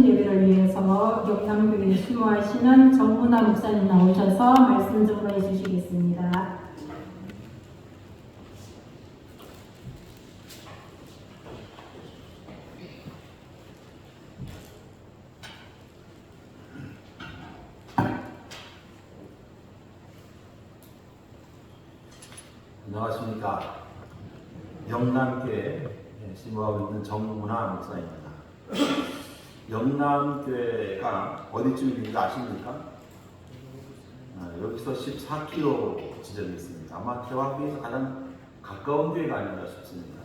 예배를 위해서 영남교회에 수모하시는 정문화 목사님 나오셔서 말씀 증거해 주시겠습니다. 안녕하십니까. 영남교회 심호하고 있는 정문화 목사입니다. 영남교회가 어디쯤 있는지 아십니까? 여기서 14km 지점이 있습니다. 아마 태화교에서 가장 가까운 교회가 아닌가 싶습니다.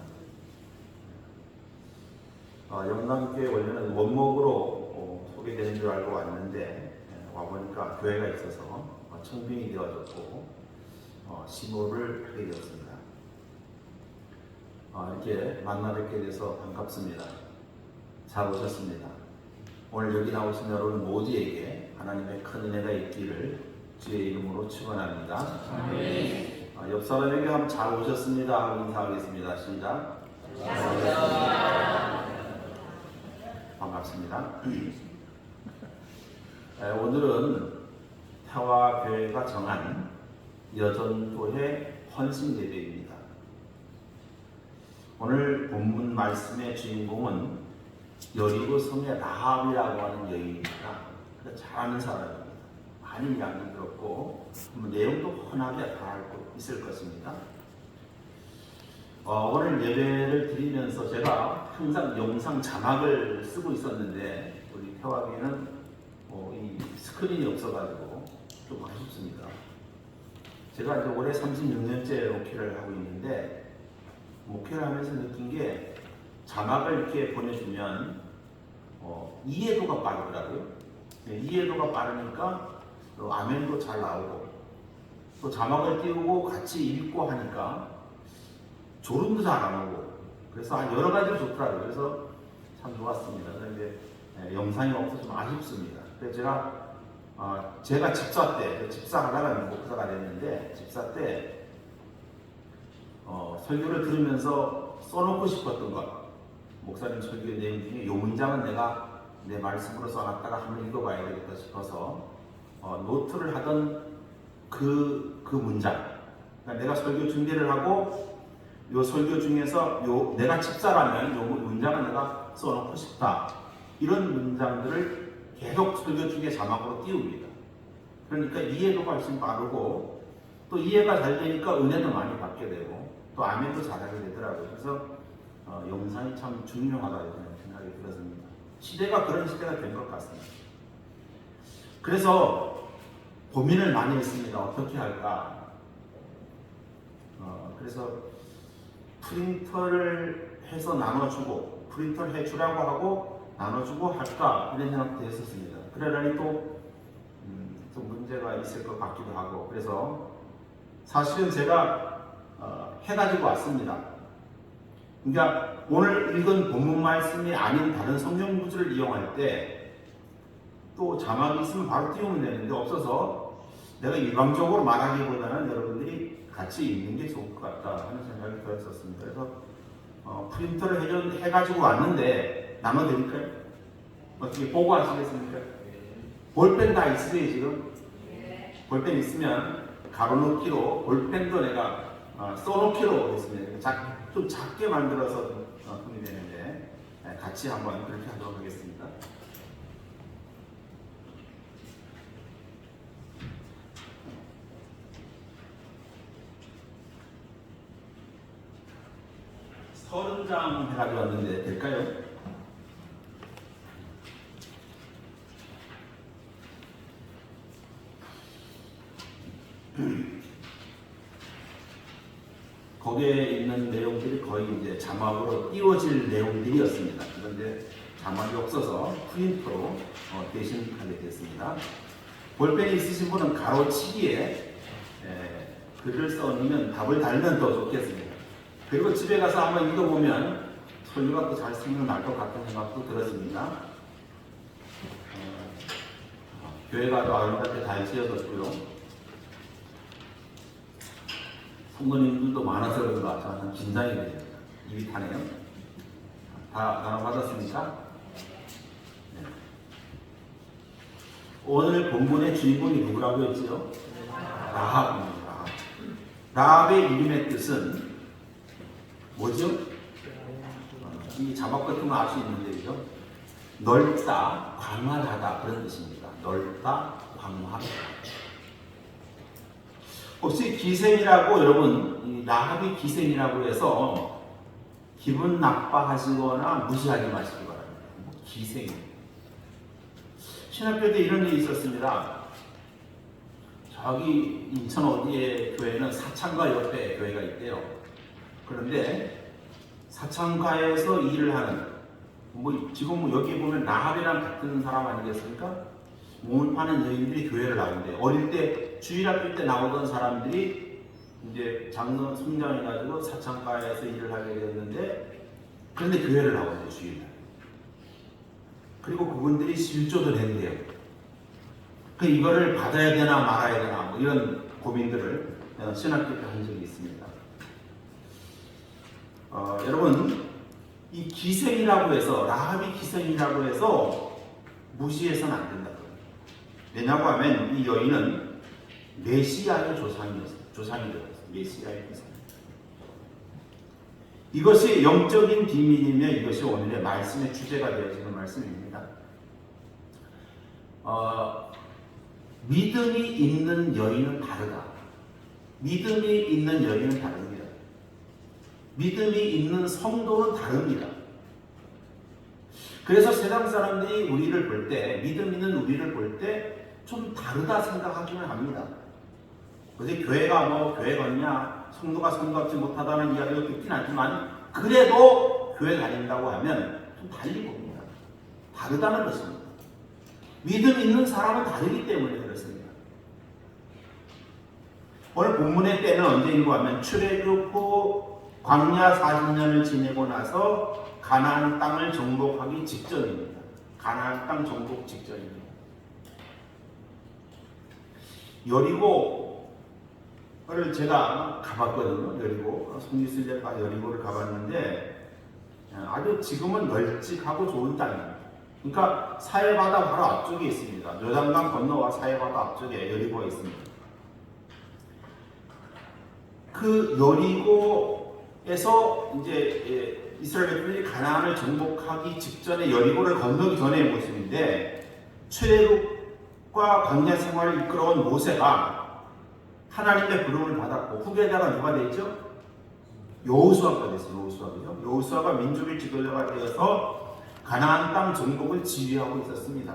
영남교회 원래는 원목으로 소개되는 줄 알고 왔는데 와보니까 교회가 있어서 청빙이 되어졌고 심호를 하게 되었습니다. 이렇게 만나 뵙게 돼서 반갑습니다. 잘 오셨습니다. 오늘 여기 나오신 여러분 모두에게 하나님의 큰 은혜가 있기를 주의 이름으로 축원합니다. 옆 사람에게 한번 잘 오셨습니다 하고 인사하겠습니다. 시작. 반갑습니다. 오늘은 태화교회가 정한 여전도회 헌신예배입니다. 오늘 본문 말씀의 주인공은 여리고 성의 라합이라고 하는 여인입니다. 잘 아는 사람입니다. 많이 이야기 들었고 내용도 훤하게 다 알고 있을 것입니다. 오늘 예배를 드리면서 제가 항상 영상 자막을 쓰고 있었는데 우리 태화교회는 이 스크린이 없어가지고 좀 아쉽습니다. 제가 이제 올해 36년째 목회를 하고 있는데 목회를 하면서 느낀 게 자막을 이렇게 보내주면 이해도가 빠르더라고요. 이해도가 빠르니까 아멘도 잘 나오고 또 자막을 띄우고 같이 읽고 하니까 졸음도 잘 안 오고 그래서 여러 가지로 좋더라고요. 그래서 참 좋았습니다. 그런데 영상이 없어서 좀 아쉽습니다. 그래서 제가 집사 때, 집사하다가 목사가 됐는데 집사 때 설교를 들으면서 써놓고 싶었던 것, 목사님 설교 내용 중에 이 문장은 내가 내 말씀으로 써놨다가 한번 읽어봐야 되겠다 싶어서 노트를 하던 그 문장, 그러니까 내가 설교 준비를 하고 요 설교 중에서 내가 집사라면 요 문장은 내가 써놓고 싶다, 이런 문장들을 계속 설교 중에 자막으로 띄웁니다. 그러니까 이해도가 훨씬 빠르고 또 이해가 잘 되니까 은혜도 많이 받게 되고 또 아멘도 잘하게 되더라고요. 그래서 영상이 참 중요하다고 생각이 들었습니다. 시대가 그런 시대가 된 것 같습니다. 그래서 고민을 많이 했습니다. 어떻게 할까? 그래서 프린터를 해서 나눠주고 프린터를 해주라고 하고 나눠주고 할까 이런 생각도 했었습니다. 그러려니 또 문제가 있을 것 같기도 하고 그래서 사실은 제가 해가지고 왔습니다. 그러니까 오늘 읽은 본문 말씀이 아닌 다른 성경 구절을 이용할 때 또 자막이 있으면 바로 띄우면 되는데 없어서 내가 일방적으로 말하기보다는 여러분들이 같이 읽는 게 좋을 것 같다 하는 생각이 들었었습니다. 그래서 프린터를 해가지고 왔는데 나눠드릴까요? 어떻게 보고 하시겠습니까? 볼펜 다 있으세요 지금? 볼펜 있으면 가로놓기로 볼펜도 내가 써놓기로 했습니다. 좀 작게 만들어서 손이 되는데 같이 한번 그렇게 하도록 하겠습니다. 서른 장 해가지고 왔는데 될까요? 거기에 있는 내용들이 거의 이제 자막으로 띄워질 내용들이었습니다. 그런데 자막이 없어서 프린터로 대신하게 됐습니다. 볼펜이 있으신 분은 가로치기에 글을 써놓으면 답을 달면 더 좋겠습니다. 그리고 집에 가서 한번 읽어보면 설교가 또 잘 생각날 것 같은 생각도 들었습니다. 교회가 또 아름답게 잘 지어졌고요. 성도님들도 많아서 그런가 저는 긴장이 됩니다. 입이 타네요. 다 나눠 받았습니까? 네. 오늘 본문의 주인공이 누구라고 했지요? 라합입니다. 라합의 이름의 뜻은 뭐죠? 이 자막 같은 거 알 수 있는데요. 넓다, 광활하다 그런 뜻입니다. 넓다, 광활하다. 혹시 기생이라고 여러분 이 라합이 기생이라고 해서 기분 나빠하시거나 무시하지 마시기 바랍니다. 기생. 신학교 때 이런 일이 있었습니다. 저기 인천 어디에 교회는 사창가 옆에 교회가 있대요. 그런데 사창가에서 일을 하는 지금 여기 보면 라합이랑 같은 사람 아니겠습니까? 몸을 파는 여인들이 교회를 나온대요. 어릴 때 주일학교 때 나오던 사람들이 이제 장로 성장해가지고 사창가에서 일을 하게 되었는데 그런데 교회를 나오네요 주일날. 그리고 그분들이 실조를 했대요. 이거를 받아야 되나 말아야 되나 뭐 이런 고민들을 신학교 때 한 적이 있습니다. 여러분 이 기생이라고 해서 라합이 기생이라고 해서 무시해서는 안 된다. 왜냐고 하면 이 여인은 메시아의 조상이 되었어요. 메시아의 조상. 이것이 영적인 비밀이며 이것이 오늘의 말씀의 주제가 되어지는 말씀입니다. 믿음이 있는 여인은 다르다. 믿음이 있는 여인은 다릅니다. 믿음이 있는 성도는 다릅니다. 그래서 세상 사람들이 우리를 볼 때, 믿음 있는 우리를 볼 때 좀 다르다 생각하기는 합니다. 그래서 교회가 교회 같냐, 성도가 성도답지 못하다는 이야기를 듣긴 하지만 그래도 교회 다닌다고 하면 좀 달리 봅니다. 다르다는 것입니다. 믿음 있는 사람은 다르기 때문에 그렇습니다. 오늘 본문의 때는 언제인고 하면 출애굽 후 광야 40년을 지내고 나서 가나안 땅을 정복하기 직전입니다. 가나안 땅 정복 직전입니다. 여리고를 제가 가봤거든요. 여리고 송리슬제가 여리고를 가봤는데 아주 지금은 널찍하고 좋은 땅입니다. 그러니까 사해바다 바로 앞쪽에 있습니다. 요단강 건너와 사해바다 앞쪽에 여리고가 있습니다. 그 여리고에서 이제 이스라엘 백성들이 가나안을 정복하기 직전에 여리고를 건너기 전의 모습인데 출애굽과 광야 생활을 이끌어온 모세가 하나님의 부름을 받았고 후계자가 누가 되죠? 여호수아가 됐어요. 여호수아가 민족의 지도자가 되어서 가나안 땅 정복을 지휘하고 있었습니다.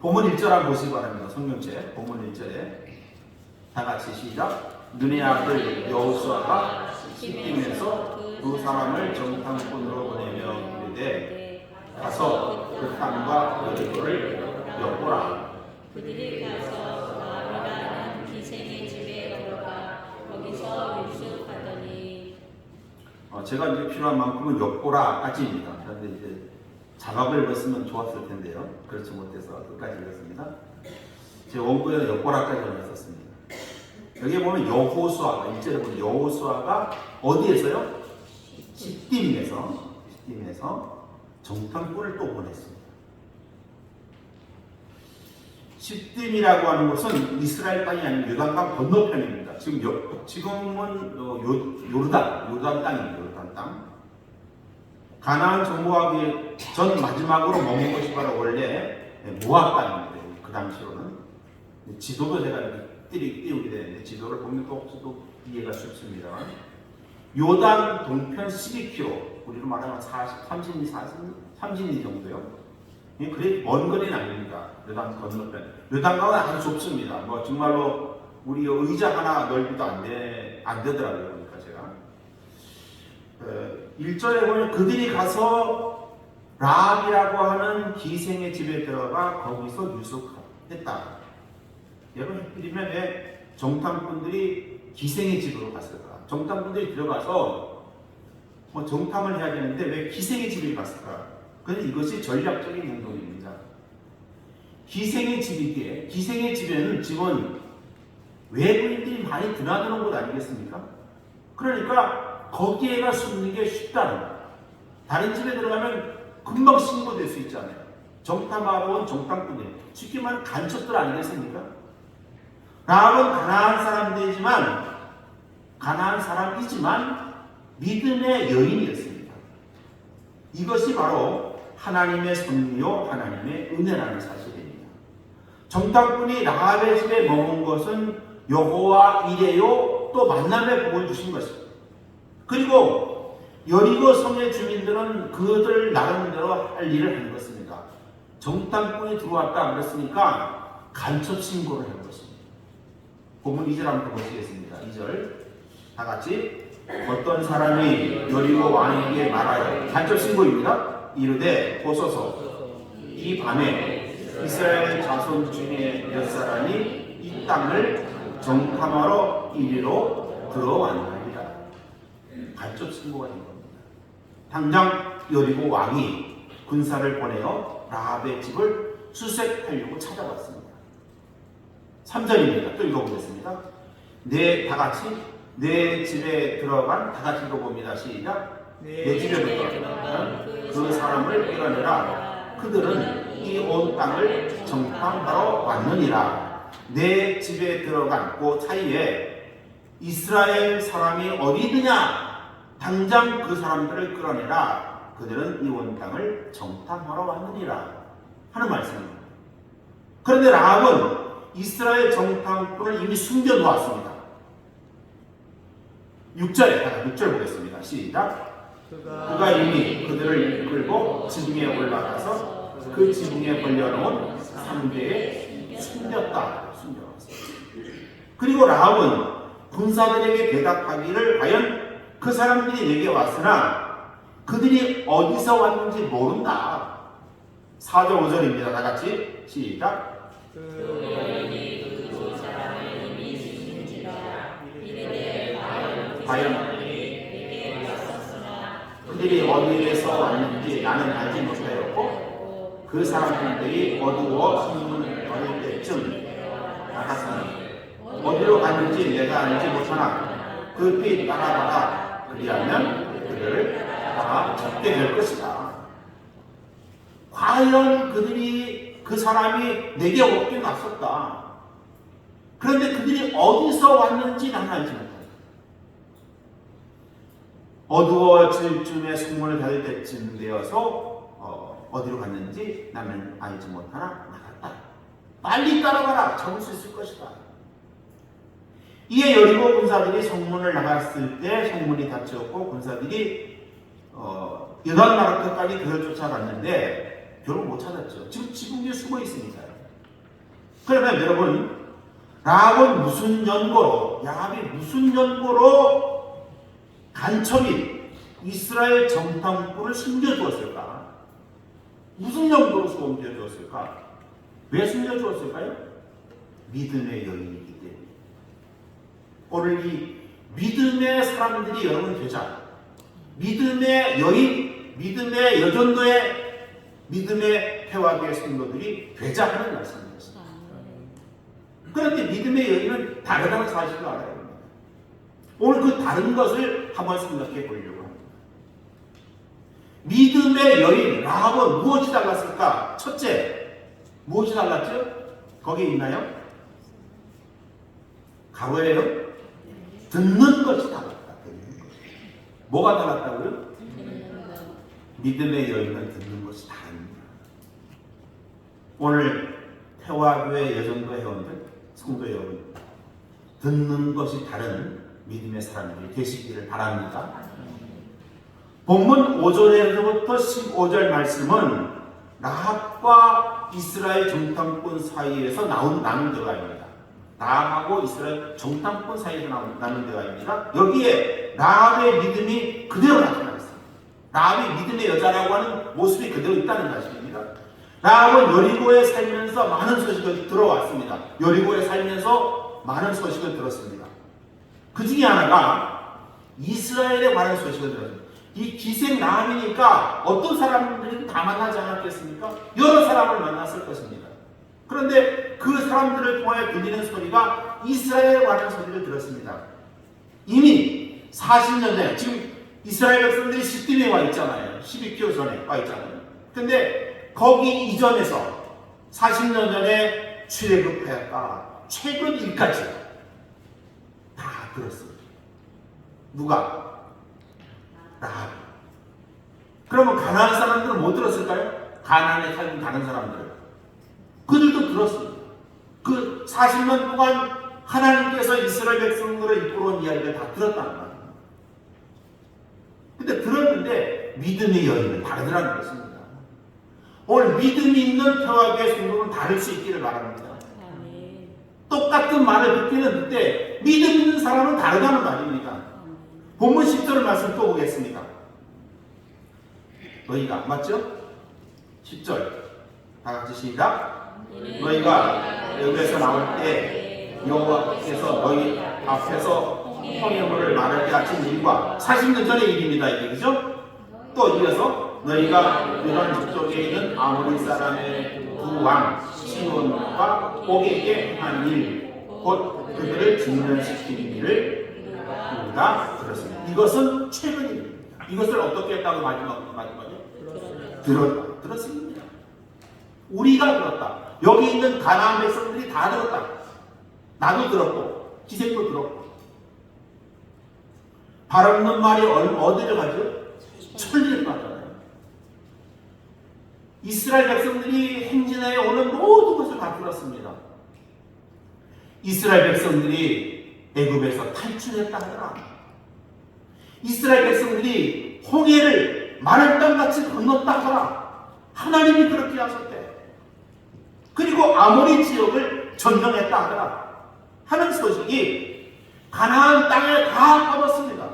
본문 1절 한번 보시기 바랍니다. 성경책 본문 1절에 다 같이 시작. 눈의 아들 여호수아가 시딤에서 두 사람을 정탐꾼으로 보내며 이르되 가서 그 땅과 여리고를 엿보라. 그들이 가서 라합이라는 기생의 집에 들어가 거기서 유숙하더니 제가 이제 필요한 만큼은 엿보라까지입니다. 그런데 이제 자막을 봤으면 좋았을 텐데요. 그렇지 못해서 끝까지 읽었습니다. 제 원고에는 엿보라까지 썼습니다. 여기 보면 여호수아가 1절에 보면 여호수아가 어디에서요? 시딤에서 정탐꾼을 또 보냈습니다. 시딤이라고 하는 것은 이스라엘 땅이 아닌 요단강 건너편입니다. 지금은 요르단 땅입니다. 요르단 땅. 가나안 정복하기 전 마지막으로 머문 것이 바로 원래 모압 땅입니다. 그 당시로는 지도도 제가 띄우게 되는데 지도를 보면 또 이해가 쉽습니다만 요단 동편 12km 우리로 말하면 30리 정도요. 그래 먼 거리는 아닙니다. 요단 건너편. 요단강은 아주 좁습니다. 정말로 우리 의자 하나 넓이도 안 되더라고요. 그러니까 제가 1절에 보면 그들이 가서 라합이라고 하는 기생의 집에 들어가 거기서 유숙했다. 여러분 헷갈리면 왜 정탐꾼들이 기생의 집으로 갔을까? 정탐꾼들이 들어가서 정탐을 해야 되는데 왜 기생의 집에 갔을까? 그런데 이것이 전략적인 행동입니다. 기생의 집이기에 기생의 집은 외부인들이 많이 드나드는 곳 아니겠습니까? 그러니까 거기에가 숨는 게 쉽다는 거예요. 다른 집에 들어가면 금방 신고될 수 있잖아요. 정탐하러 온 정탐꾼들, 쉽게 말하면 간첩들 아니겠습니까? 라합은 가나안 사람이지만 믿음의 여인이었습니다. 이것이 바로 하나님의 섭리요 하나님의 은혜라는 사실입니다. 정탐꾼이 라합의 집에 머문 것은 여호와 이레요 또 만남의 복을 주신 것입니다. 그리고 여리고 성의 주민들은 그들 나름대로 할 일을 한 것입니다. 정탐꾼이 들어왔다 그랬으니까 간첩 신고를 한 것입니다. 본문 2절 한번 보시겠습니다. 2절 다 같이 어떤 사람이 여리고 왕에게 말하여 간첩 신고입니다. 이르되 보소서 이 밤에 이스라엘 자손 중에 몇 사람이 이 땅을 정탐하러 이리로 들어왔나이다. 간첩 신고가 된 겁니다. 당장 여리고 왕이 군사를 보내어 라합의 집을 수색하려고 찾아왔습니다. 3절입니다. 또 읽어보겠습니다. 내 집에 들어간, 다 같이 읽어봅니다. 시작. 내 집에 들어간 그 사람을 끌어내라. 그들은 이 온 땅을 정탐하러 왔느니라. 내 집에 들어간 그 사이에 이스라엘 사람이 어디 있느냐? 당장 그 사람들을 끌어내라. 그들은 이 온 땅을 정탐하러 왔느니라 하는 말씀입니다. 그런데 라합은 이스라엘 정탐꾼을 이미 숨겨놓았습니다. 6절 보겠습니다. 시작. 그가 이미 그들을 이끌고 지붕에 올라가서 그 지붕에 벌려놓은 상대에 숨겼다. 그리고 라합은 군사들에게 대답하기를 과연 그 사람들이 내게 왔으나 그들이 어디서 왔는지 모른다. 4절 5절입니다. 다 같이 시작. 그 여인이 그 사람을 이미 죽인지라 이르되 과연 내게 왔었으나 그들이 어디에서 왔는지 나는 알지 못하였고 그 사람들이 어두워 숨을 거릴 때쯤 나갔으니 어디로 갔는지 내가 알지 못하나 그 뒤 따라가라. 그리하면 그들을 다 잡게 될 것이다. 과연 그 사람이 내게 오긴 왔었다. 그런데 그들이 어디서 왔는지 나는 알지 못한다. 어두워질 쯤에 숙문을 닫을 때쯤 되어서 어디로 갔는지 나는 알지 못하나 나갔다. 빨리 따라가라. 잡을 수 있을 것이다. 이에 여리고 군사들이 성문을 나갔을 때 성문이 닫혔고 군사들이 여단 끝까지 그를 쫓아갔는데 결국 못 찾았죠. 지금 지붕 위에 숨어 있으니까요. 그러면 여러분 야합이 무슨 연고로 간첩인 이스라엘 정탐꾼을 숨겨주었을까? 무슨 연고로 숨겨주었을까? 왜 숨겨주었을까요? 믿음의 여인이기 때문에. 오늘 이 믿음의 사람들이 여러분 되자. 믿음의 여인, 믿음의 여전도의 믿음의 회화교의 성도들이 되자 하는 말씀이었습니다. 그런데 믿음의 여인은 다르다는 사실을 알아야 합니다. 오늘 그 다른 것을 한번 생각해 보려고 합니다. 믿음의 여인 라합은 무엇이 달랐을까? 첫째, 무엇이 달랐죠? 거기에 있나요? 가로예요? 듣는 것이 달랐다. 뭐가 달랐다고요? 믿음의 여인은 듣는 것이 다릅니다. 오늘 태화교회 여정도 회원들, 성도 여러분, 듣는 것이 다른 믿음의 사람들이 되시기를 바랍니다. 본문 5절에서부터 15절 말씀은 라합과 이스라엘 정탐꾼 사이에서 나눈 대화입니다. 라합하고 이스라엘 정탐꾼 사이에서 나눈 대화입니다. 여기에 라합의 믿음이 그대로 나타나 있습니다. 라합이 믿음의 여자라고 하는 모습이 그대로 있다는 사실입니다. 라합은 여리고에 살면서 많은 소식을 들어왔습니다. 여리고에 살면서 많은 소식을 들었습니다. 그 중에 하나가 이스라엘에 관한 소식을 들었습니다. 이 기생 라합이니까 어떤 사람들이 다 만나지 않았겠습니까? 여러 사람을 만났을 것입니다. 그런데 그 사람들을 통해 들리는 소리가 이스라엘에 관한 소리를 들었습니다. 이미 40년 전에 지금 이스라엘 백성들이 시딤에 와 있잖아요. 12km 전에 와 있잖아요. 그런데 거기 이전에서 40년 전에 출애굽하였다. 최근 일까지 다 들었습니다. 누가? 라합. 그러면 가나안 사람들은 못 들었을까요? 가나안에 살던 다른 사람들은 그들도 들었습니다. 그 40년 동안 하나님께서 이스라엘 백성들을 이끌어온 이야기를 다 들었다는 거예요. 근데 들었는데 믿음의 여인은 다르더라는 것입니다. 오늘 믿음이 있는 평화교회 성도는 다를 수 있기를 바랍니다. 똑같은 말을 듣기는 듣되 믿음 있는 사람은 다르다는 말입니다. 본문 10절 말씀 또 보겠습니다. 너희가 맞죠? 10절 다 같이 시작. 너희가 여기에서 나올 때 여호와께서 너희 앞에서 홍해물을 마르게 하신 일과 40년 전의 일입니다. 이게 그죠? 또 이어서 너희가 요단 북쪽에 있는 아모리 사람의 두 왕 시온과 옥에게 한 일, 곧 그들을 진멸시킨 일을 우리가 들었습니다. 이것은 최근 일입니다. 이것을 어떻게 했다고 마지막에 들었습니다. 우리가 들었다. 여기 있는 가나안 백성들이 다 들었다. 나도 들었고 기생도 들었고. 발 없는 말이 어디를 가죠? 천리를 가잖아요. 이스라엘 백성들이 행진하여 오는 모든 것을 다 들었습니다. 이스라엘 백성들이 애굽에서 탈출했다 하더라. 이스라엘 백성들이 홍해를 마른 땅같이 건넜다 하더라. 하나님이 그렇게 하셨대. 그리고 아모리 지역을 점령했다 하더라. 하는 소식이 가나안 땅에 다 퍼졌습니다.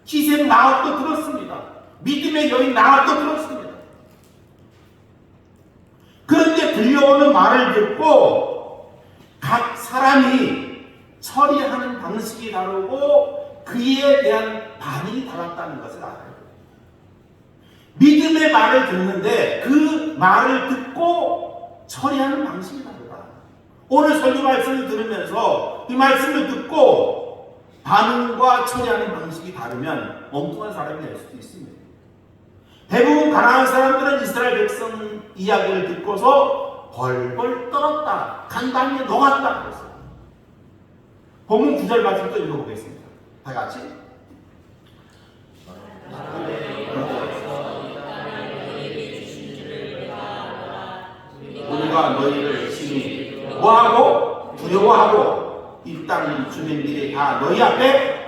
희생 나합도 들었습니다. 믿음의 여인 나합도 들었습니다. 그런데 들려오는 말을 듣고 각 사람이 처리하는 방식이 다르고 그에 대한 반응이 달랐다는 것을 알아요. 믿음의 말을 듣는데 그 말을 듣고 처리하는 방식이 다르다. 오늘 설교 말씀을 들으면서 이 말씀을 듣고 반응과 처리하는 방식이 다르면 엉뚱한 사람이 될 수도 있습니다. 대부분 가나안 사람들은 이스라엘 백성 이야기를 듣고서 벌벌 떨었다. 간담이 녹았다. 그랬어요. 본문 9절 말씀 또 읽어보겠습니다. 다 같이. 우리가 너희를 심히 뭐하고 두려워하고 이 땅 주민들이 다 너희 앞에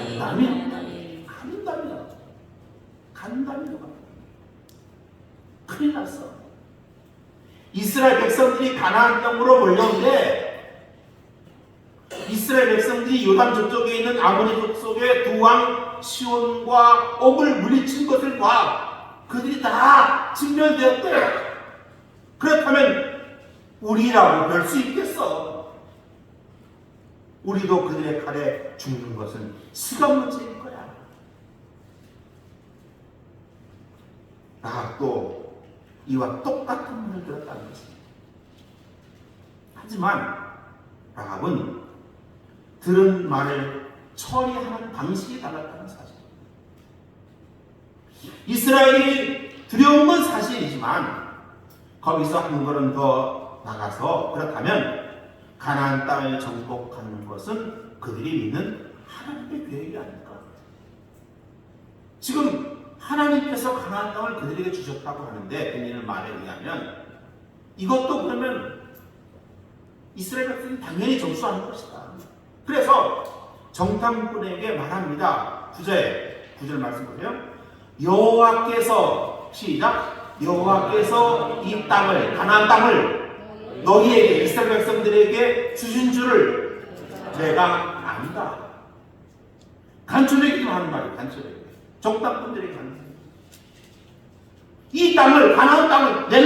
간담이야. 큰일 났어. 이스라엘 백성들이 가나안 땅으로 몰려오는데 이스라엘 백성들이 요단 저쪽에 있는 아모리 족속의 두 왕 시온과 옥을 물리친 것을 봐. 그들이 다 진멸되었대. 그렇다면 우리라고 별 수 있겠어. 우리도 그들의 칼에 죽는 것은 시간 문제일 거야. 라합도 이와 똑같은 말을 들었다는 것입니다. 하지만 라합은 들은 말을 처리하는 방식이 달랐다는 사실. 이스라엘이 두려운 건 사실이지만 거기서 한 걸음 더 나가서 그렇다면 가나안 땅을 정복하는 것은 그들이 믿는 하나님의 계획이 아닐까. 지금 하나님께서 가나안 땅을 그들에게 주셨다고 하는데 그들의 말에 의하면 이것도 그러면 이스라엘 백성이 당연히 접수하는 것이다. 그래서 정탐꾼에게 말합니다. 9절 말씀 보세요. 여호와께서 시작. 여호와께서 이 땅을 가나안 땅을 너희에게 이스라엘 백성들에게 주신 줄을 내가 안다. 간추리기만 하는 말이에요. 간추리기. 정탐꾼들에게 하는 말이에요. 이 땅을 가나안 땅을 내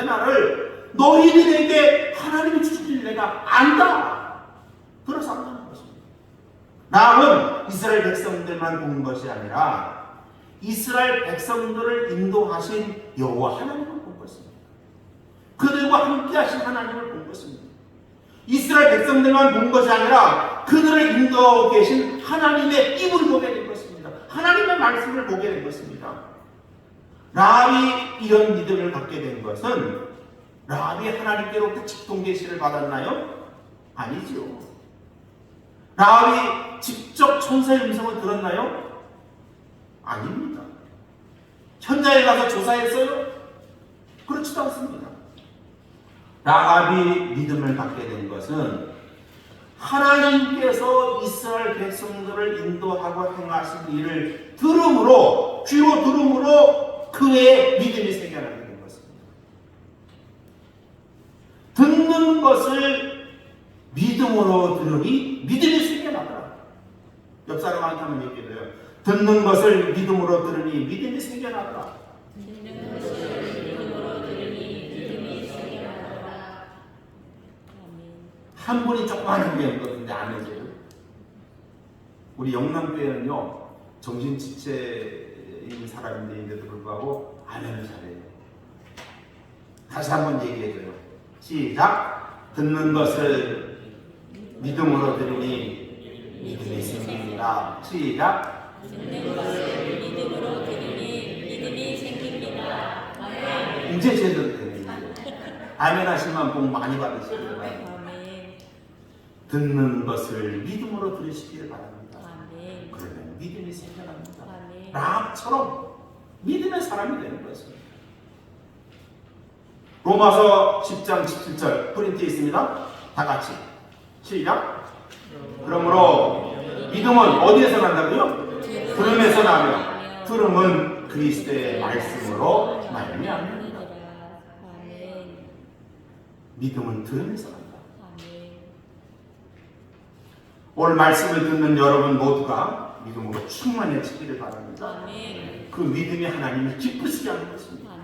나라를 너희들에게 하나님이 주신 줄 내가 안다. 그래서 안다는 것입니다. 라합은 이스라엘 백성들만 본 것이 아니라 이스라엘 백성들을 인도하신 여호와 하나님을 본 것입니다. 그들과 함께 하신 하나님을 본 것입니다. 이스라엘 백성들만 본 것이 아니라 그들을 인도하고 계신 하나님의 입을 보게 된 것입니다. 하나님의 말씀을 보게 된 것입니다. 라합이 이런 믿음을 갖게 된 것은 라합이 하나님께로부터 직통 계시를 받았나요? 아니죠. 라합이 직접 천사의 음성을 들었나요? 아닙니다. 현장에 가서 조사했어요? 그렇지도 않습니다. 라합이 믿음을 갖게 된 것은 하나님께서 이스라엘 백성들을 인도하고 행하신 일을 들음으로, 귀로 들음으로 그의 믿음이 생겨나게 된 것입니다. 듣는 것을 믿음으로 들으니 믿음이 생겨나더라. 옆 사람한테 한번 얘기해줘요. 듣는 것을 믿음으로 들으니 믿음이 생겨나더라. 듣는 것을 믿음으로 들으니 믿음이 생겨나더라. 아멘. 한 분이 조그마한 교회였거든요. 안 해줘요. 우리 영남교회는요, 정신지체인 사람인데도 불구하고 아멘을 잘해요. 다시 한번 얘기해줘요. 시작. 듣는 것을 믿음으로 들으니 믿음이 생깁니다. 시작. 듣는 것을 믿음으로 들으니 믿음이 생깁니다. 아멘. 이제 제대로 됩니다. 아멘 하시면 복 많이 받으시길 바랍니다. 아멘. 듣는 것을 믿음으로 들으시길 바랍니다. 아멘. 그러면 믿음이 생겨납니다. 아멘. 라합처럼 믿음의 사람이 되는 것입니다. 로마서 10장 17절 프린트에 있습니다. 다 같이 시작. 그러므로 믿음은 어디에서 난다고요? 들음에서 나며 들음은 그리스도의 말씀으로 말미암습니다. 아멘. 믿음은 들음에서 난다. 아멘. 오늘 말씀을 듣는 여러분 모두가 믿음으로 충만해지기를 바랍니다. 아멘. 그 믿음이 하나님을 기쁘시게 하는 것입니다. 아멘.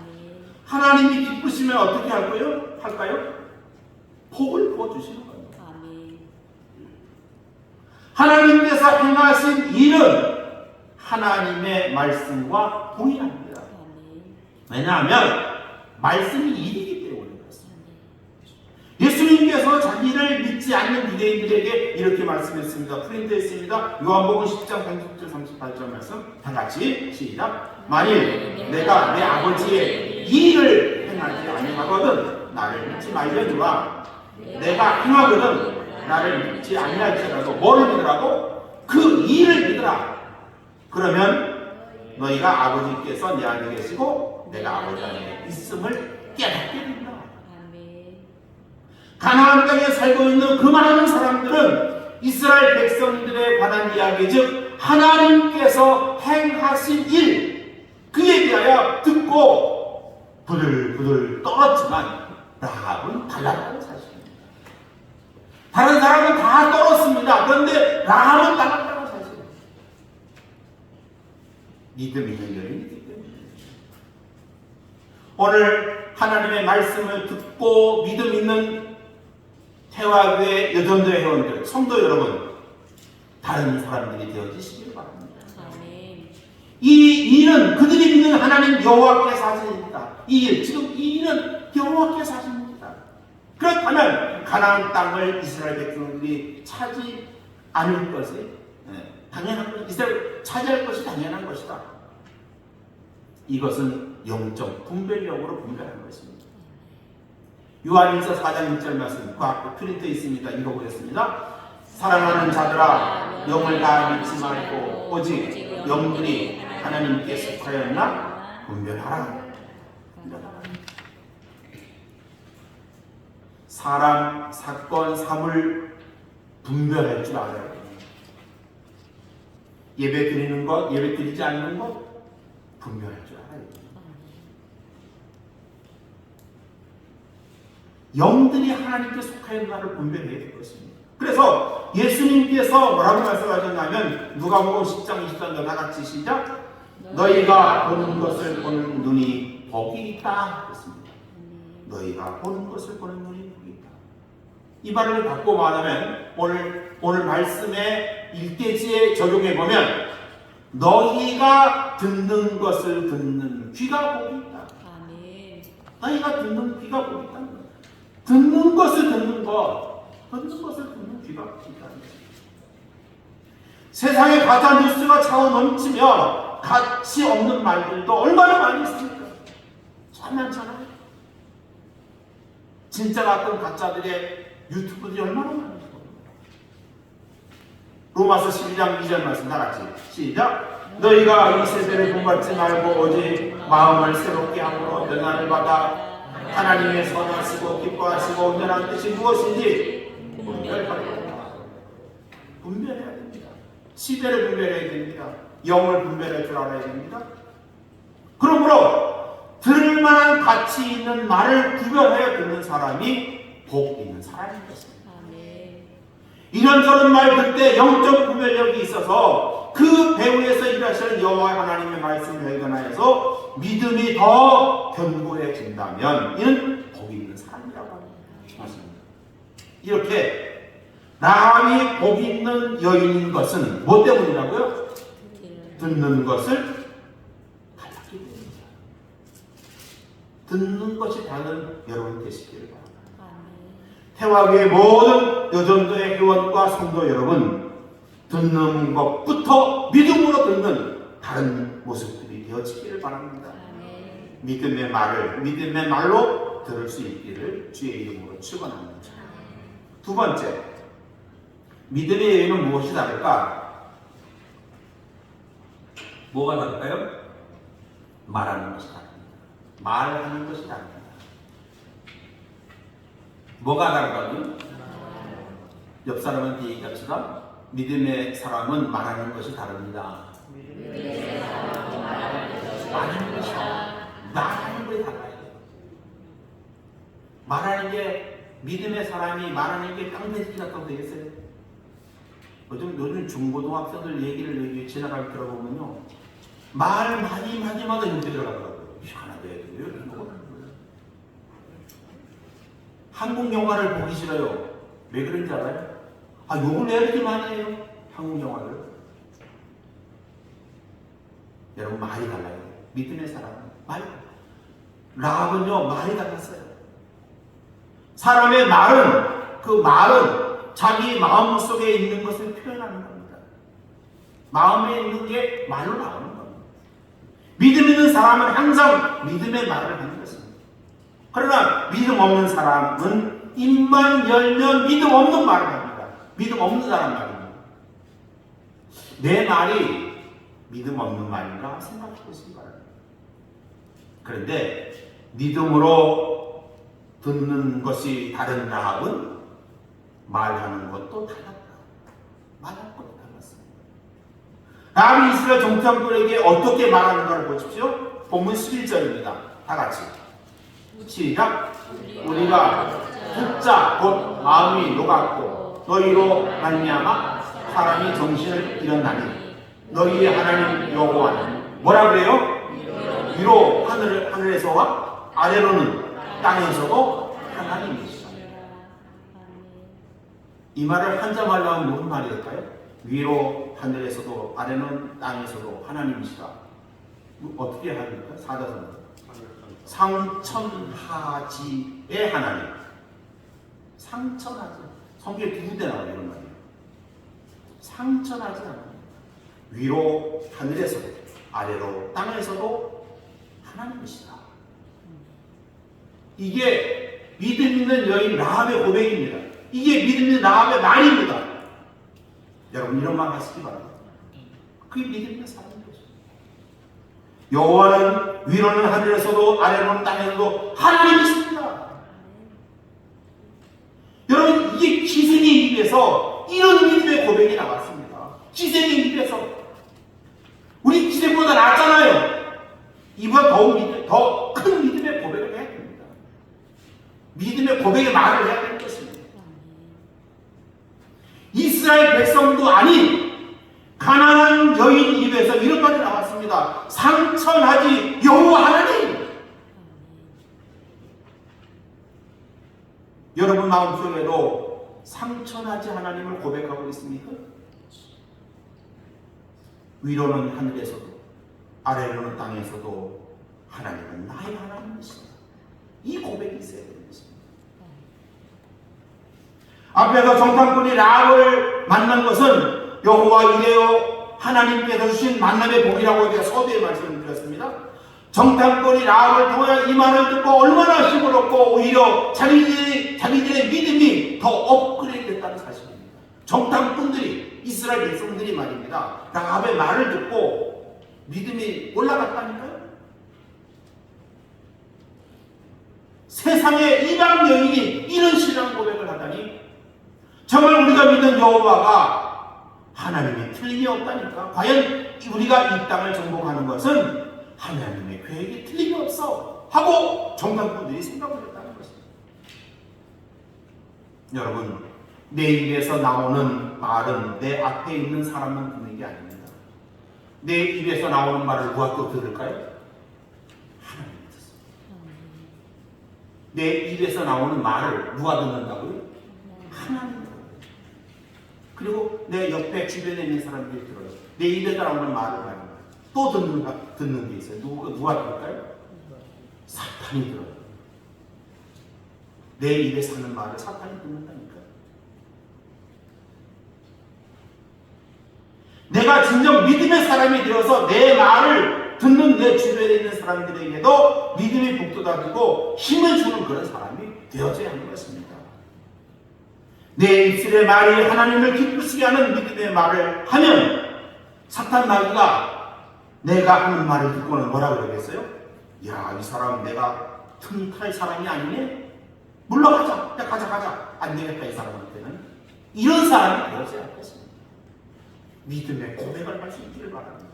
하나님이 기쁘시면 어떻게 할까요? 복을 부어주시는 거예요. 아멘. 하나님께서 행하신 일은 하나님의 말씀과 동일합니다. 아멘. 왜냐하면 말씀이 일이기 때문에 그렇습니다. 예수님께서 자기를 믿지 않는 유대인들에게 이렇게 말씀했습니다. 프린트에 있습니다. 요한복음 10장 37, 38절 말씀 다 같이 시작. 만일 내가 내 아버지의 일을 행하지 아니하거든 나를 믿지 말려니와 내가 행하거든 나를 믿지 아니할지라도 뭐를 믿으라고? 그 일을 믿으라. 그러면 너희가 아버지께서 내 안에 계시고 내가 아버지 안에 있음을 깨닫게 된다. 아멘. 가나안 땅에 살고 있는 그 많은 사람들은 이스라엘 백성들에 관한 이야기 즉 하나님께서 행하신 일 그에 대하여 듣고 부들부들 떨었지만 라합은 달랐다는 사실입니다. 다른 사람은 다 떨었습니다. 그런데 라합은 달랐다는 사실입니다. 믿음 있는 여인이기 때문에 오늘 하나님의 말씀을 듣고 믿음 있는 태화교회 여전도회 회원들, 성도 여러분, 다른 사람들이 되어지시길 바랍니다. 아멘. 이 일은 그들이 믿는 하나님 여호와께서 하십니다. 이 일, 지금 이 일은 여호와께서 하십니다. 그렇다면 가나안 땅을 이스라엘 백성들이 차지 않을 것이 당연한 것이다. 이스라엘 차지할 것이 당연한 것이다. 이것은 영적 분별력으로 분별하는 것입니다. 요한일서 4장 6절 말씀 그 앞에 프린트에 있습니다. 읽어보겠습니다. 사랑하는 자들아 영을 다 믿지 말고 오직 영들이 하나님께 속하였나 분별하라. 사람, 사건, 사물 분별할 줄 알아야 됩니다. 예배 드리는 것, 예배 드리지 않는 것 분별할 줄 알아야 됩니다. 영들이 하나님께 속하였나를 분별해야 될 것입니다. 그래서 예수님께서 뭐라고 말씀하셨냐면 누가복음 10장 23절 다 같이 시작. 너희가 보는 것을 보는 눈이 복이 있다 그랬습니다. 너희가 보는 것을 보는 눈이 복이 있다. 이 말을 바꿔 말하면 오늘 말씀의 일대지에 적용해 보면 너희가 듣는 것을 듣는 귀가 복이 있다. 아멘. 너희가 듣는 귀가 복이 있다. 듣는 것을 듣는 것, 듣는 것을 듣는 귀가 복이 있다. 세상에 가짜 뉴스가 차고 넘치며 가치 없는 말들도 얼마나 많이 있습니까? 참 많잖아요. 진짜 같은 가짜들의 유튜브들이 얼마나 많은지 모릅니다. 로마서 12장 2절 말씀 다 같이 시작. 너희가 이 세대를 본받지 말고 오직 마음을 새롭게 함으로 변화를 받아 하나님의 선하시고 기뻐하시고 온전한 뜻이 무엇인지 분별하라. 분별해야 됩니다. 시대를 분별해야 됩니다. 영을 분별할 줄 알아야 됩니다. 그러므로 들을 만한 가치 있는 말을 구별하여 듣는 사람이 복 있는 사람인 것입니다. 아멘. 이런저런 말 들 때 영적 구별력이 있어서 그 배후에서 일하시는 여호와 하나님의 말씀을 발견하여서 믿음이 더 견고해진다면 이는 복 있는 사람이라고 합니다. 맞습니다. 이렇게 라합이 복 있는 여인인 것은 뭐 때문이라고요? 듣는 것을 달랐기 때문입니다. 듣는 것이 다른 여러분 되시기를 바랍니다. 태화교회 모든 여전도의 회원과 성도 여러분, 듣는 것부터 믿음으로 듣는 다른 모습들이 되어지기를 바랍니다. 믿음의 말로 들을 수 있기를 주의 이름으로 축원합니다. 두 번째, 믿음의 여인은 무엇이 다를까? 뭐가 다를까요? 말하는 것이 다릅니다. 말하는 것이 다릅니다. 뭐가 다르다고요? 옆 사람한테 얘기합시다. 믿음의 사람은 말하는 것이 다릅니다. 말하는 것이 달라요. 말하는 게 믿음의 사람이 말하는 게 깡패지 같다고 되겠어요? 요즘 중고등학생들 얘기를 지나갈 들어보면요, 말 많이 하기마다 욕이 들어가더라고요. 희한하게 이런 거. 한국 영화를 보기 싫어요. 왜 그런지 알아요? 욕을 왜 이렇게 많이 해요? 한국 영화를. 여러분, 말이 달라요. 믿음의 사람은 말이 달라요. 라합은요, 말이 달랐어요. 사람의 말은, 그 말은 자기 마음 속에 있는 것을 표현하는 겁니다. 마음에 있는 게 말로 나오는 겁니다. 믿음 있는 사람은 항상 믿음의 말을 하는 것입니다. 그러나 믿음 없는 사람은 입만 열면 믿음 없는 말을 합니다. 믿음 없는 사람 말입니다. 내 말이 믿음 없는 말인가 생각해 보시기 바랍니다. 그런데 믿음으로 듣는 것이 다른 라합은 말하는 것도 달랐다. 말하는 것도 달랐습니다. 라합이 이스라엘 정탐꾼에게 어떻게 말하는가를 보십시오. 본문 11절입니다. 다 같이 시작. 우리가 듣자 곧 마음이 녹았고 너희로 말미암아 사람이 정신을 잃었나니 너희의 하나님 여호와는 뭐라 그래요? 위로 하늘에서와 아래로는 땅에서도 하나님이시다. 이 말을 한자말로 하면 무슨 말일까요? 위로 하늘에서도 아래는 땅에서도 하나님이시다. 어떻게 합니까? 사자성어 상천하지의 하나님. 상천하지. 성경에 두 군데 나와요, 이런 말이에요. 상천하지 하나님. 위로 하늘에서도 아래로 땅에서도 하나님이시다. 이게 믿음 있는 여인 라합의 고백입니다. 이게 믿음 있는 라합의 말입니다. 여러분, 이런 말 하시기 바랍니다. 그게 믿음 있는 사람인 거죠. 여호와는 위로는 하늘에서도 아래로는 땅에서도 하나님이십니다. 여러분, 이게 기생의 입에서 이런 믿음의 고백이 나왔습니다. 기생의 입에서. 우리 기생보다 낫잖아요. 이보다 더 큰 믿음의 고백을 해야 됩니다. 믿음의 고백의 말을 해야 되는 것입니다. 이스라엘 백성도 아닌 가난한 여인 입에서 이런 말이 나왔습니다. 상천하지 여호와 하나님. 여러분 마음속에도 상천하지 하나님을 고백하고 있습니까? 위로는 하늘에서도 아래로는 땅에서도 하나님은 나의 하나님이십니다. 이 고백이 있어야 되는 것입니다. 앞에서 정탐꾼이 라합을 만난 것은 여호와 이레요 하나님께서 주신 만남의 복이라고 제가 서두에 말씀을 드렸습니다. 정탐꾼이 라합을 통하여 이 말을 듣고 얼마나 힘을 얻고 오히려 자기들의 믿음이 더 업그레이드 됐다는 사실입니다. 정탐꾼들이, 이스라엘 백성들이 말입니다. 라합의 말을 듣고 믿음이 올라갔다니까요. 세상에 이방 여인이 이런 신앙 고백을 하다니, 정말 우리가 믿는 여호와가 하나님이 틀림이 없다니까. 과연 우리가 이 땅을 정복하는 것은 하나님의 계획이 틀림이 없어 하고 정탐꾼들이 생각을 했다는 것입니다. 여러분, 내 입에서 나오는 말은 내 앞에 있는 사람만 듣는 게 아닙니다. 내 입에서 나오는 말을 누가 또 들을까요? 하나님이 듣습니다. 내 입에서 나오는 말을 누가 듣는다고요? 하나님이 듣습니다. 그리고 내 옆에 주변에 있는 사람들이 들어요. 내 입에서 나오는 말을 말합니다. 또 듣는 게 있어요. 누가 들을까요? 사탄이 들어요. 내 입에 사는 말을 사탄이 듣는다니까. 내가 진정 믿음의 사람이 되어서 내 말을 듣는 내 주변에 있는 사람들에게도 믿음이 북돋아지고 힘을 주는 그런 사람이 되어져야 하는 것입니다. 내 입술의 말이 하나님을 기쁘시게 하는 믿음의 말을 하면 사탄 마귀가 내가 하는 말을 듣고는 뭐라 그러겠어요? 야, 이 사람 내가 틈탈 사람이 아니네? 물러가자. 야, 가자. 안 되겠다, 이 사람한테는. 이런 사람이 되어져야 할 것입니다. 믿음의 고백을 할 수 있기를 바랍니다.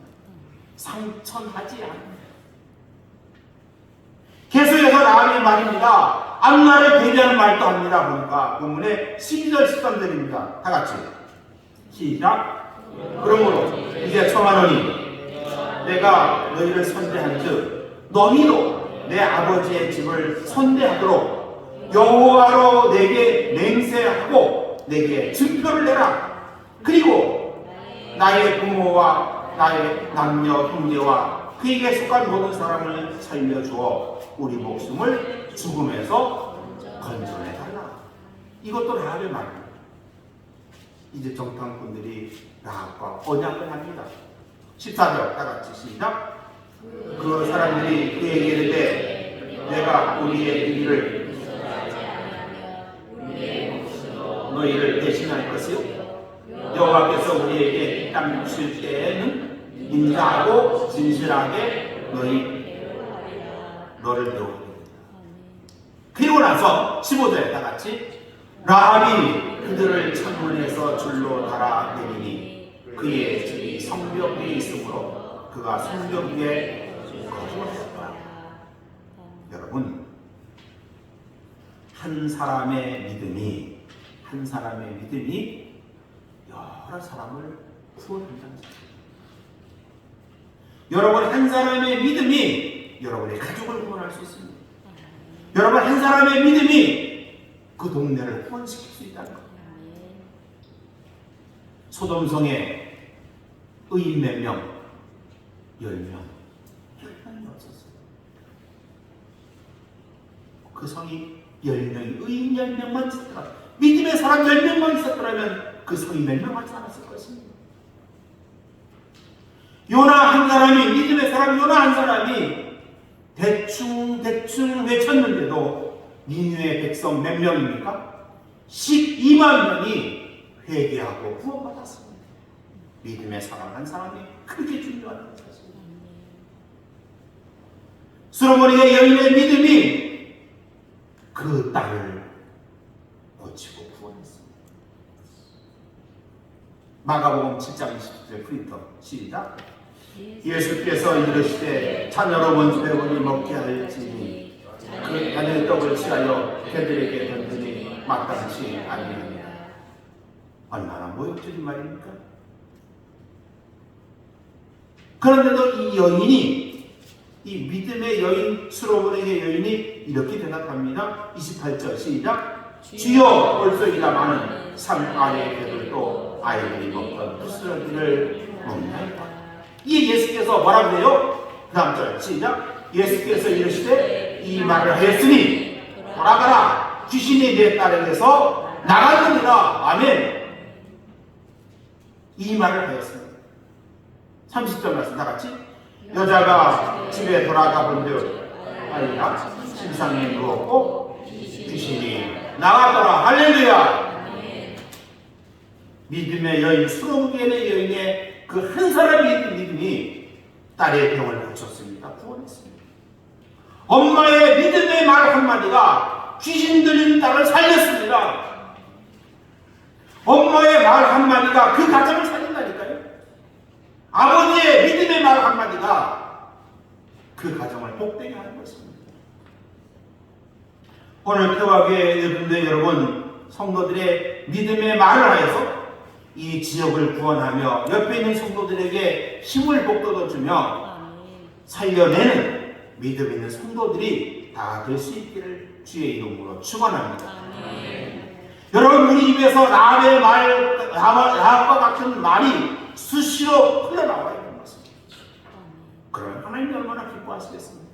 상처하지 않습니다. 계속해서 라합의 말입니다. 앞날을 대비하는 말도 합니다. 보니까 본문에 12절 13절입니다. 다 같이 시작. 그러므로 이제 청하노니 내가 너희를 선대한즉 너희도 내 아버지의 집을 선대하도록 여호와로 내게 맹세하고 내게 증표를 내라. 그리고 나의 부모와 나의 남녀 형제와 그에게 속한 모든 사람을 살려주어 우리 목숨을 죽음에서 건져내달라. 이것도 라합의 말입니다. 이제 정탐꾼들이 라합과 언약을 합니다. 14절 다같이 시작. 그 사람들이 그에게 이르되 내가 우리의 일을 너희를 대신할 것이요 여호와께서 우리에게 땅 주실 때에는 인자하고 진실하게 너를 배우게. 그리고 나서 15절에 다같이 라합이 그들을 창문에서 줄로 달아 내리니 그의 집이 성벽 위에 있으므로 그가 성벽 위에 거주하였다. 여러분, 한 사람의 믿음이 여러 사람을 구원한다는 사실. 여러분, 한 사람의 믿음이 여러분의 가족을 구원할 수 있습니다. 여러분, 한 사람의 믿음이 그 동네를 구원시킬 수 있다는 것. 소돔성에 의인 몇 명? 10명. 10명이 없었어요. 그 성이 10명이, 의인 10명만 있었더라. 믿음의 사람 10명만 있었더라면 그 성이 몇 명 하지 않았을 것입니다. 요나 한 사람이, 믿음의 사람 요나 한 사람이 대충 외쳤는데도 니느웨 백성 몇 명입니까? 12만 명이 회개하고 구원받았습니다. 믿음의 사람 한 사람이 그렇게 중요한 것입니다. 솔로몬의 여인의 믿음이 그 딸을 고치고 구원했습니다. 마가복음 7장 20절 프린터 시작. 예수께서 이르시되 자녀로 원수되오니 먹게 할지니 그 자녀의 떡을 취하여 그들에게 던지니 마땅치 아니하니라. 얼마나 모욕적인 말입니까? 그런데도 이 여인이, 이 믿음의 여인, 솔로몬의 여인이 이렇게 대답합니다. 28절 시작. 주여 벌써이다 많은 산 아래의 개들도 아이들이 먹던 부스러기를 먹나이다. 이 예수께서 뭐라고 해요? 그 다음 절 시작. 예수께서 이르시되 이 말을 하였으니 돌아가라. 귀신이 내 딸에게서 나가느니라. 아멘. 이 말을 하였습니다. 30절 말씀 다같이 여자가 집에 돌아가 본즉 아이가 침상에 누웠고 귀신이 나가더라. 할렐루야. 믿음의 여인, 20개의 여인의 그 한 사람의 믿음이 딸의 병을 고쳤습니다. 구원했습니다. 엄마의 믿음의 말 한마디가 귀신 들린 딸을 살렸습니다. 엄마의 말 한마디가 그 가정을 살린다니까요. 아버지의 믿음의 말 한마디가 그 가정을 복되게 하는 것입니다. 오늘 평화교회 여러분, 성도들의 믿음의 말을 하여서 이 지역을 구원하며 옆에 있는 성도들에게 힘을 북돋아주며 살려내는 믿음 있는 성도들이 다 될 수 있기를 주의 이름으로 축원합니다. 여러분, 우리 입에서 라합과 같은 말이 수시로 흘러나와야 하는 것입니다. 그러면 하나님이 얼마나 기뻐하시겠습니까?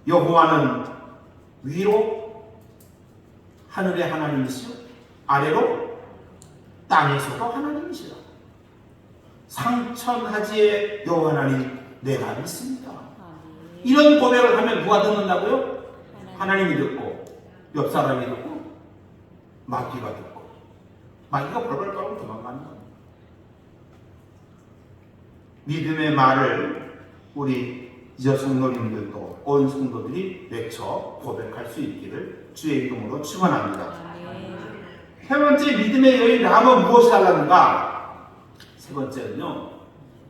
여호와는 위로 하늘의 하나님이시요 아래로 땅에서도 하나님이시라. 상천하지의 여호와 하나님 내가 믿습니다. 이런 고백을 하면 누가 듣는다고요? 하나님이 듣고 옆 사람이 듣고 마귀가 듣고 마귀가 벌벌 떨고 도망가는 겁니다. 믿음의 말을 우리 이제 성도님들도 온 성도들이 외쳐 고백할 수 있기를 주의 이름으로 축원합니다. 세 번째, 믿음의 여인 라합은 무엇이 달랐는가? 세 번째는요,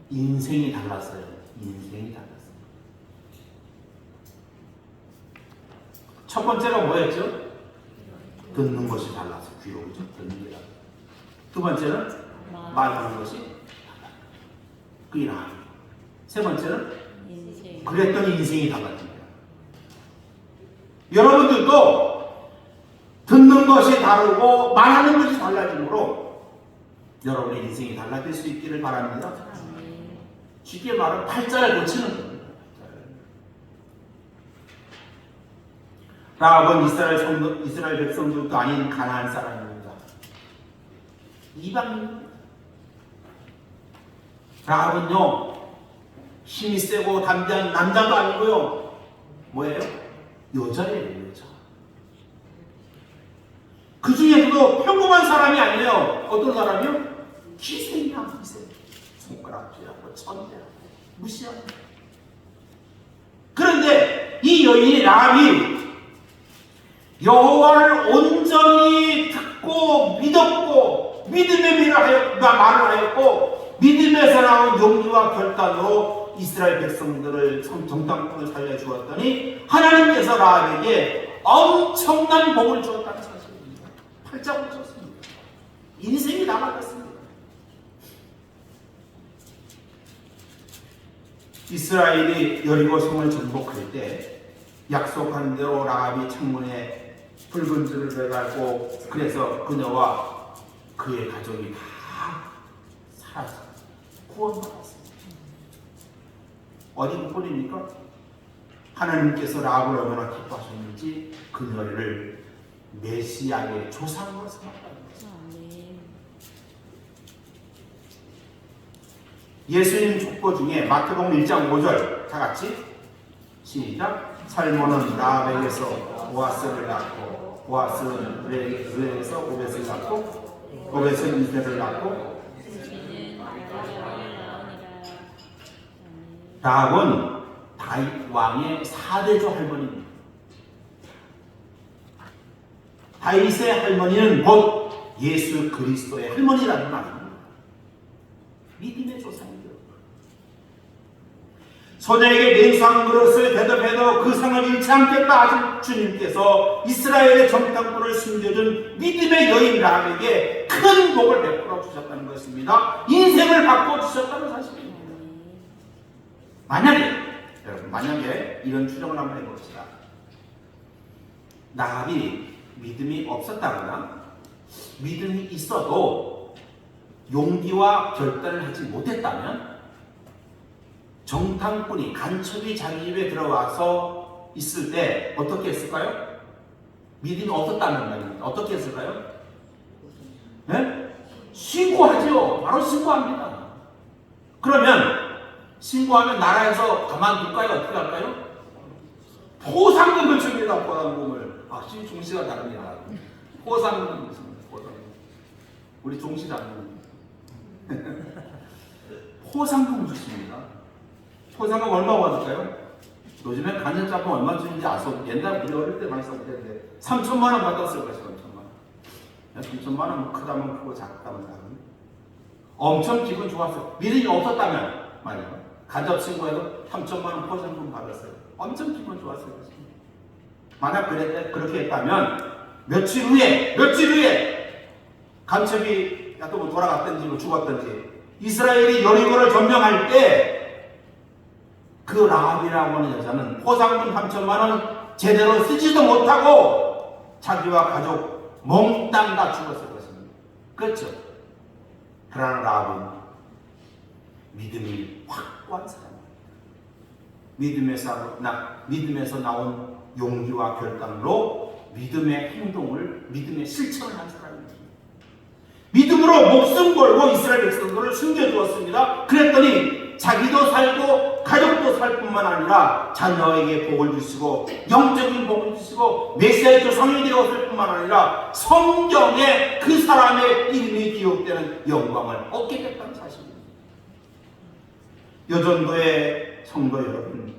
인생이 달랐어요. 인생이 달랐어요. 첫 번째가 뭐였죠? 듣는 것이 달라서 귀로, 그죠? 듣는 게 달라서. 두 번째는 말하는 것이 달라서. 그게 라합. 세 번째는 그랬더니 인생이 달라집니다. 여러분들도 듣는 것이 다르고 말하는 것이 달라지므로 여러분의 인생이 달라질 수 있기를 바랍니다. 쉽게 말하면 팔자를 고치는 겁니다. 라합은 이스라엘 백성들도 아닌 가나안 사람입니다. 이방인입니다. 라합은요, 힘이 세고 담대한 남자도 아니고요, 뭐예요? 여자예요, 여자. 그 중에서도 평범한 사람이 아니에요. 어떤 사람이요? 기생이야, 기생. 손가락질하고 천대하고 무시하고. 그런데 이 여인이 라합이 여호와를 온전히 듣고 믿었고 믿음의 말을 하였고 믿음에서 나온 용기와 결단으로 이스라엘 백성들을 정탐꾼을 살려주었더니 하나님께서 라합에게 엄청난 복을 주었다는 사실입니다. 팔자고 쳤습니다. 인생이 나아갔습니다. 이스라엘이 여리고 성을 정복할 때 약속한 대로 라합이 창문에 붉은 줄을 매달고 그래서 그녀와 그의 가족이 다 살아서 구원받았습니다. 어디 부분입니까? 하나님께서 라합을 얼마나 기뻐하셨는지 그녀를 메시아의 조상으로 삼았다는 것입니다. 예수님 족보 중에 마태복음 1장 5절 다 같이 시작. 살몬은 라합에게서 보아스를 낳고 보아스는 르에게서 오벳을 낳고 오벳은 이새를 낳고 라합은 다윗 왕의 4대조 할머니입니다. 다윗의 할머니는 곧 예수 그리스도의 할머니라는 말입니다. 믿음의 조상이죠. 소녀에게 냉수한 그릇을 대접해도 그 상을 잃지 않겠다 하신 주님께서 이스라엘의 정탐꾼을 숨겨준 믿음의 여인 라합에게 큰 복을 베풀어 주셨다는 것입니다. 인생을 바꿔 주셨다는 사실입니다. 만약에 이런 추정을 한번 해봅시다. 라합이 믿음이 없었다거나 믿음이 있어도 용기와 결단을 하지 못했다면 정탐꾼이 간첩이 자기 집에 들어와서 있을 때 어떻게 했을까요? 믿음이 없었다는 말입니다. 어떻게 했을까요? 네? 신고하죠. 바로 신고합니다. 그러면 신고하면 나라에서 가만둘까요? 어떻게 할까요? 포상금을 줍니다. 포상금을. 확실히 종씨가 다릅니다. 포상금을 줍니다. 포상금. 우리 종씨 장군. 포상금 주십니다. 포상금 얼마 받을까요? 요즘에 간접자금 얼마 주는지 아세요? 옛날 우리 어릴 때 많이 썼는데 3천만 원 받았을 것이요. 3천만 원. 3천만 원 크다면 크고 작다면 작은. 엄청 기분 좋았어요. 믿음이 없었다면 말이에요. 간접 신고해도 3천만 원 포상금 받았어요. 엄청 기분 좋았어요. 만약 그렇게 했다면 며칠 후에 간첩이 또 뭐 돌아갔든지 뭐 죽었든지 이스라엘이 여리고를 점령할 때 그 라합이라고 하는 여자는 포상금 3천만 원 제대로 쓰지도 못하고 자기와 가족 몽땅 다 죽었을 것입니다. 그렇죠? 그러나 라합은 믿음이 확고한 사람입니다. 믿음에서 나온 용기와 결단으로 믿음의 행동을, 믿음의 실천을 한 사람입니다. 믿음으로 목숨 걸고 이스라엘 백성들을 숨겨주었습니다. 그랬더니 자기도 살고 가족도 살 뿐만 아니라 자녀에게 복을 주시고 영적인 복을 주시고 메시아의 조상이 되었을 뿐만 아니라 성경에 그 사람의 이름이 기록되는 영광을 얻게 됐다는 사실입니다. 여전도의 성도 여러분,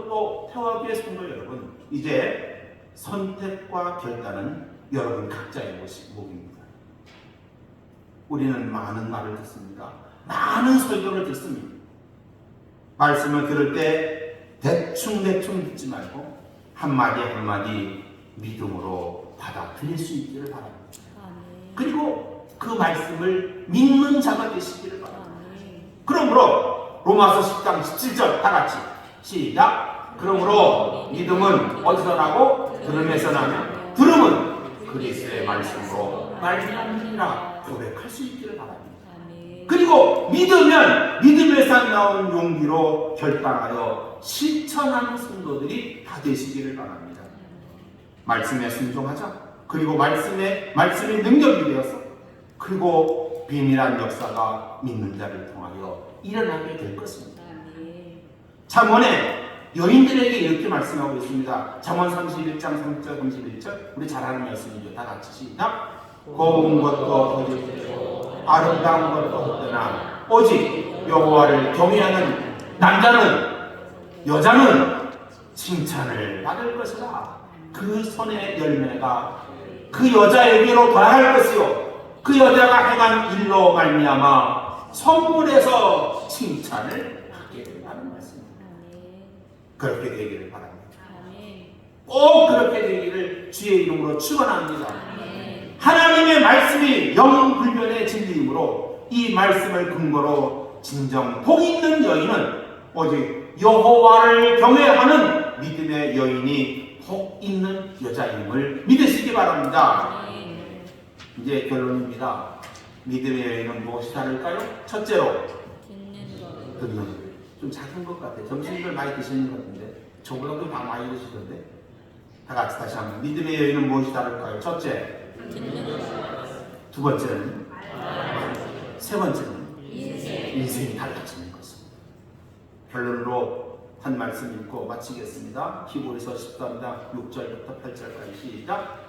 또 태화교회 성도 여러분, 이제 선택과 결단은 여러분 각자의 몫입니다. 우리는 많은 말을 듣습니다. 많은 설교를 듣습니다. 말씀을 들을 때 대충 듣지 말고 한마디 믿음으로 받아들일 수 있기를 바랍니다. 그리고 그 말씀을 믿는 자가 되시기를 바랍니다. 그러므로 로마서 10장 17절 다 같이 시작. 그러므로 믿음은 어디서 나고 들음에서 나며 들음은 그리스도의 말씀으로 말미암으리라 고백할 수 있기를 바랍니다. 그리고 믿음에서 나온 용기로 결단하여 실천하는 성도들이 다 되시기를 바랍니다. 말씀에 순종하자. 그리고 말씀이 능력이 되어서 그리고 비밀한 역사가 믿는 자를 통하여 일어나게 될 것입니다. 잠언에 여인들에게 이렇게 말씀하고 있습니다. 잠언 31장 3절 31절 우리 잘 아는 말씀이죠. 다 같이 시작. 고운 것도 헛되고 아름다운 것도 헛되나 오직 여호와를 경외하는 여자는 칭찬을 받을 것이다. 그 손의 열매가 그 여자에게로 돌아갈 것이요 그 여자가 행한 일로 말미암아 성문에서 칭찬을 받게 된다는 말씀입니다. 그렇게 되기를 바랍니다. 꼭 그렇게 되기를 주의 이름으로 축원합니다. 하나님의 말씀이 영불변의 진리이므로 이 말씀을 근거로 진정 복 있는 여인은 오직 여호와를 경외하는 믿음의 여인이 복 있는 여자임을 믿으시기 바랍니다. 이제 결론입니다. 믿음의 여인은 무엇이 다를까요? 첫째로 듣는 것. 좀 작은 것 같아요. 점심을 많이 드시는 것 같은데 저보다도 더 많이 드시던데 다 같이 다시 한번 믿음의 여인은 무엇이 다를까요? 첫째 두 번째는 세 번째는 인생이 달라지는 것입니다. 결론으로 한 말씀 읽고 마치겠습니다. 히브리서 13장 6절부터 8절까지 시작.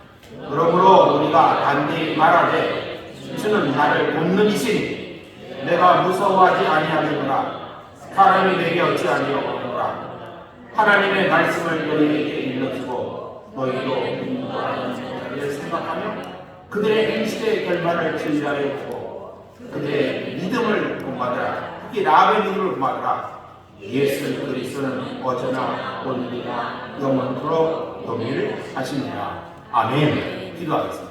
그러므로 우리가 단지 말하되 주는 나를 돕는 이시니 내가 무서워하지 아니하리로라. 사람이 내게 어찌하리오노라. 하나님의 말씀을 너희에게 일러주고 너희도 인도하는 자를 생각하며 그들의 행실의 결말을 진리하여 주고 그들의 믿음을 본받으라. 특히 라합의 믿음을 본받으라. 예수 그리스도는 어제나 오늘이나 영원토록 동일하시니라. 아멘. 기도하겠습니다.